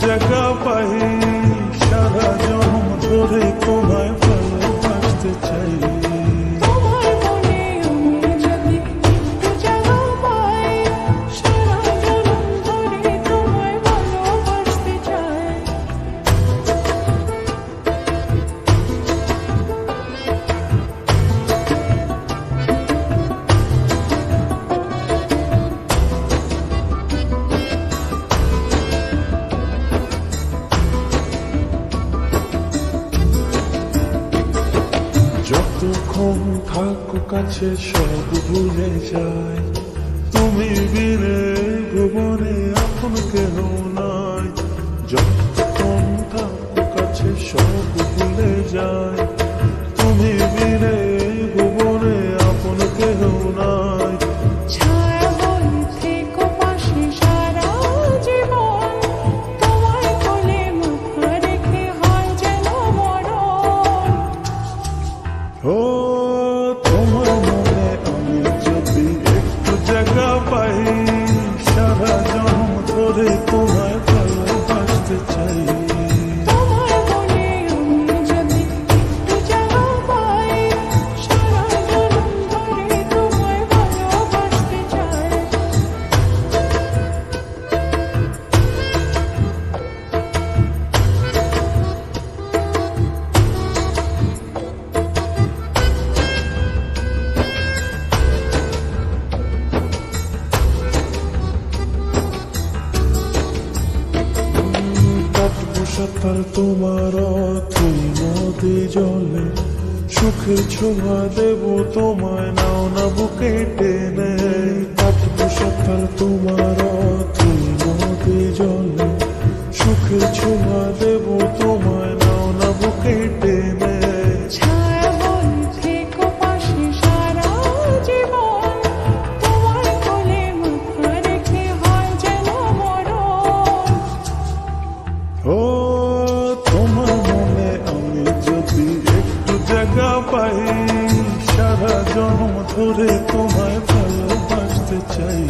জায়গা পাই, সারা জন্ম ধরে তোমায় ভালোবাসতে চাই। যতক্ষণ থাকো কাছে সব ভুলে যায়, তুমি বিনে ভুবনে আপন কেহ নাই। যতক্ষণ থাকো কাছে সব ভুলে যায়, তুমি বিনে ভুবনে আপন কেহ নাই। ও তোমার মনে আমি যদি একটু জায়গা পাই, সারা জন্ম ধরে তোমায় ভালোবাসতে চাই। সাঁতার তোমার তুই নদী জলে, সুখের ছোঁয়া দেব তোমায়, নাও না বুকে টেনে। কাটবো সাঁতার তোমার তুই নদী জলে, সুখের ছোঁয়া দেব তোমায়, নাও না বুকে টেনে। ও তোমার মনে আমি যদি একটু জায়গা পাই, সারা জন্ম ধরে তোমায় ভালোবাসতে চাই।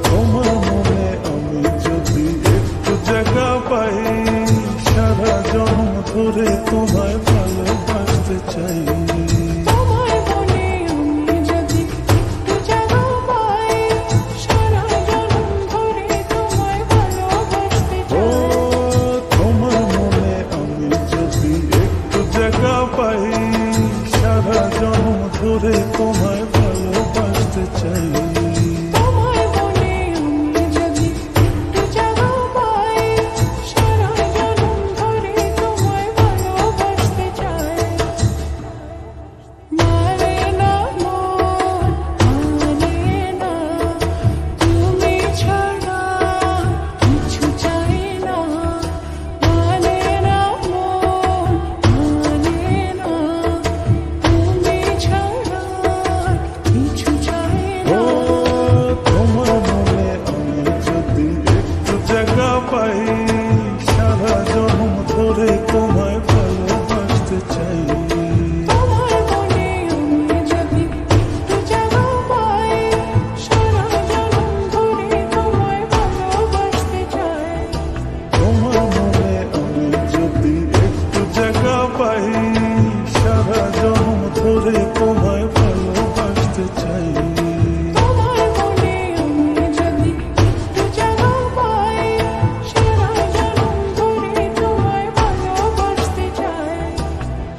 তোমার মনে আমি যদি একটু জায়গা পাই, সারা জন্ম ধরে তোমায়